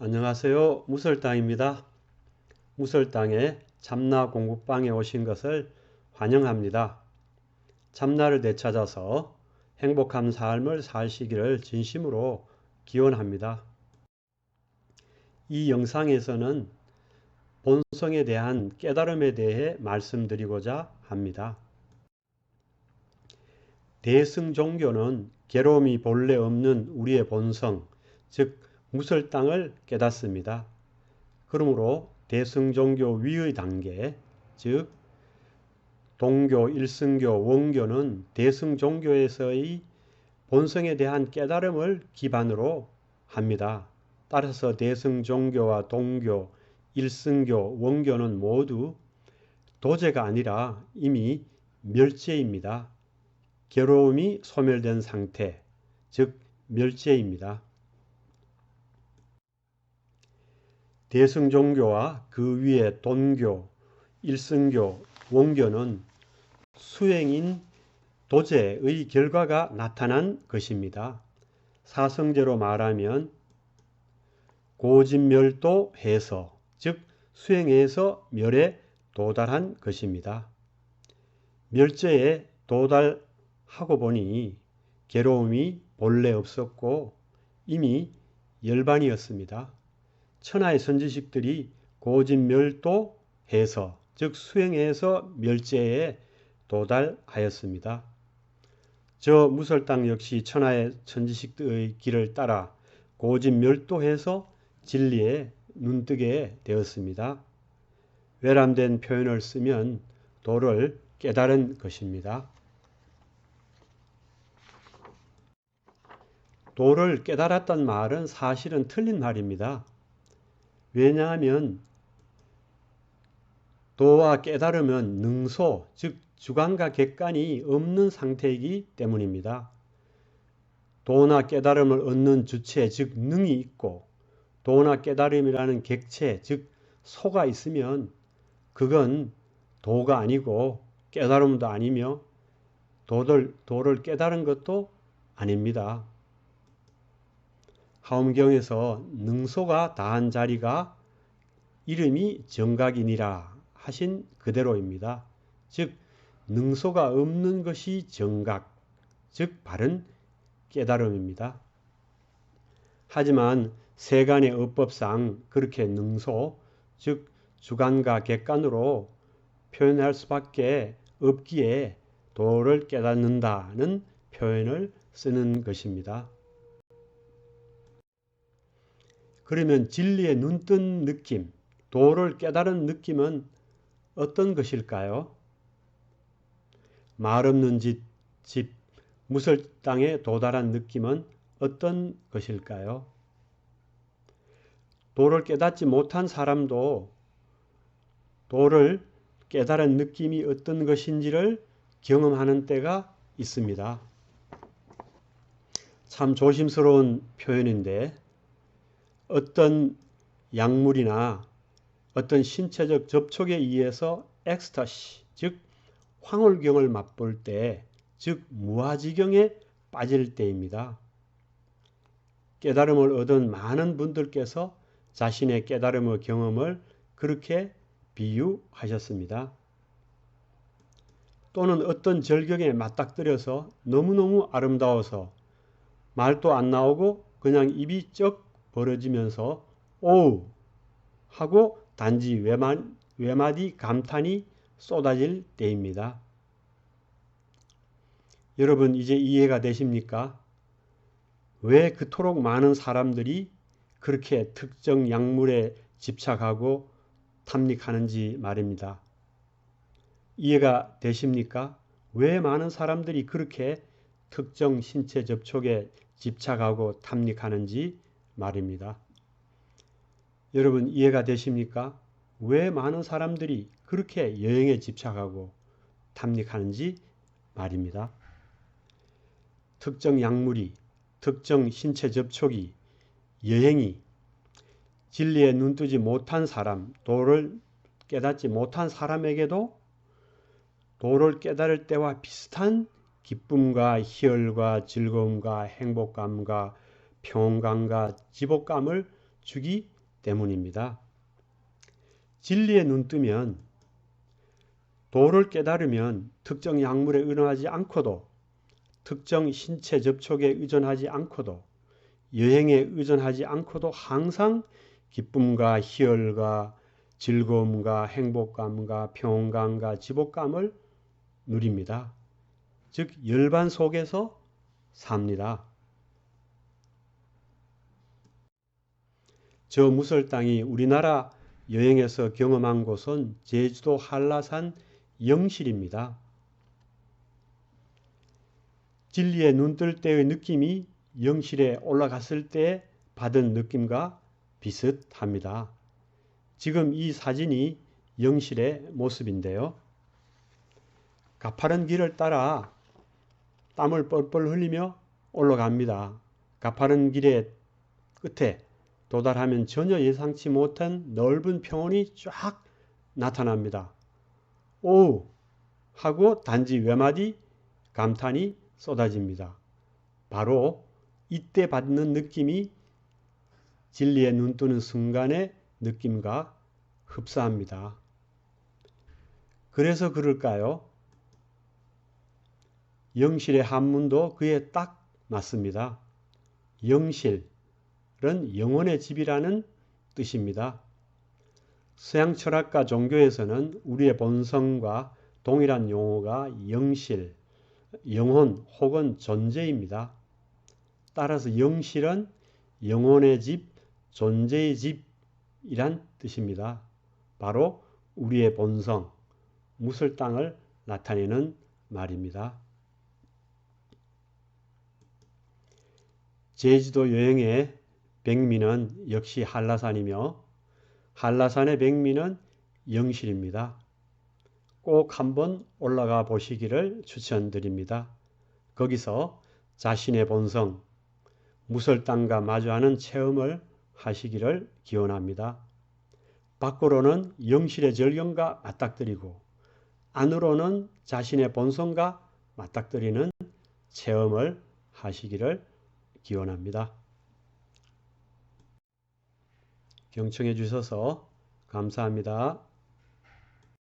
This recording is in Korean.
안녕하세요. 무설당입니다. 무설당의 참나 공부방에 오신 것을 환영합니다. 참나를 되찾아서 행복한 삶을 사시기를 진심으로 기원합니다. 이 영상에서는 본성에 대한 깨달음에 대해 말씀드리고자 합니다. 대승종교는 괴로움이 본래 없는 우리의 본성, 즉 무설당을 깨닫습니다. 그러므로 대승종교 위의 단계, 즉 동교, 일승교, 원교는 대승종교에서의 본성에 대한 깨달음을 기반으로 합니다. 따라서 대승종교와 동교, 일승교, 원교는 모두 도제가 아니라 이미 멸제입니다. 괴로움이 소멸된 상태, 즉 멸제입니다. 대승종교와 그 위에 돈교, 일승교, 원교는 수행인 도제의 결과가 나타난 것입니다. 사성제로 말하면 고진멸도해서, 즉 수행해서 멸에 도달한 것입니다. 멸제에 도달하고 보니 괴로움이 본래 없었고 이미 열반이었습니다. 천하의 선지식들이 고진멸도해서, 즉 수행해서 멸제에 도달하였습니다. 저 무설당 역시 천하의 선지식들의 길을 따라 고진멸도해서 진리에 눈뜨게 되었습니다. 외람된 표현을 쓰면 도를 깨달은 것입니다. 도를 깨달았단 말은 사실은 틀린 말입니다. 왜냐하면 도와 깨달음은 능소, 즉 주관과 객관이 없는 상태이기 때문입니다. 도나 깨달음을 얻는 주체, 즉 능이 있고 도나 깨달음이라는 객체, 즉 소가 있으면 그건 도가 아니고 깨달음도 아니며 도를 깨달은 것도 아닙니다. 하엄경에서 능소가 다한 자리가 이름이 정각이니라 하신 그대로입니다. 즉 능소가 없는 것이 정각, 즉 바른 깨달음입니다. 하지만 세간의 어법상 그렇게 능소, 즉 주관과 객관으로 표현할 수밖에 없기에 도를 깨닫는다는 표현을 쓰는 것입니다. 그러면 진리에 눈뜬 느낌, 도를 깨달은 느낌은 어떤 것일까요? 말 없는 집, 무설당에 도달한 느낌은 어떤 것일까요? 도를 깨닫지 못한 사람도 도를 깨달은 느낌이 어떤 것인지를 경험하는 때가 있습니다. 참 조심스러운 표현인데 어떤 약물이나 어떤 신체적 접촉에 의해서 엑스타시, 즉 황홀경을 맛볼 때, 즉 무아지경에 빠질 때입니다. 깨달음을 얻은 많은 분들께서 자신의 깨달음의 경험을 그렇게 비유하셨습니다. 또는 어떤 절경에 맞닥뜨려서 너무너무 아름다워서 말도 안 나오고 그냥 입이 쩍 벌어지면서 오우 하고 단지 외마디 감탄이 쏟아질 때입니다. 여러분 이제 이해가 되십니까? 왜 그토록 많은 사람들이 그렇게 특정 약물에 집착하고 탐닉하는지 말입니다. 이해가 되십니까? 왜 많은 사람들이 그렇게 특정 신체 접촉에 집착하고 탐닉하는지 말입니다. 여러분 이해가 되십니까? 왜 많은 사람들이 그렇게 여행에 집착하고 탐닉하는지 말입니다. 특정 약물이, 특정 신체 접촉이, 여행이 진리에 눈뜨지 못한 사람, 도를 깨닫지 못한 사람에게도 도를 깨달을 때와 비슷한 기쁨과 희열과 즐거움과 행복감과 평강과 지복감을 주기 때문입니다. 진리에 눈뜨면 도를 깨달으면 특정 약물에 의존하지 않고도 특정 신체 접촉에 의존하지 않고도 여행에 의존하지 않고도 항상 기쁨과 희열과 즐거움과 행복감과 평강과 지복감을 누립니다. 즉 열반 속에서 삽니다. 저 무설땅이 우리나라 여행에서 경험한 곳은 제주도 한라산 영실입니다. 진리에 눈뜰 때의 느낌이 영실에 올라갔을 때 받은 느낌과 비슷합니다. 지금 이 사진이 영실의 모습인데요. 가파른 길을 따라 땀을 뻘뻘 흘리며 올라갑니다. 가파른 길의 끝에 도달하면 전혀 예상치 못한 넓은 평원이 쫙 나타납니다. 오! 하고 단지 외마디 감탄이 쏟아집니다. 바로 이때 받는 느낌이 진리에 눈뜨는 순간의 느낌과 흡사합니다. 그래서 그럴까요? 영실의 한문도 그에 딱 맞습니다. 영실은 영혼의 집이라는 뜻입니다. 서양 철학과 종교에서는 우리의 본성과 동일한 용어가 영실, 영혼 혹은 존재입니다. 따라서 영실은 영혼의 집, 존재의 집이란 뜻입니다. 바로 우리의 본성, 무설땅을 나타내는 말입니다. 제주도 여행의 백미는 역시 한라산이며 한라산의 백미는 영실입니다. 꼭 한번 올라가 보시기를 추천드립니다. 거기서 자신의 본성, 무설땅과 마주하는 체험을 하시기를 기원합니다. 밖으로는 영실의 절경과 맞닥뜨리고 안으로는 자신의 본성과 맞닥뜨리는 체험을 하시기를 기원합니다. 경청해 주셔서 감사합니다.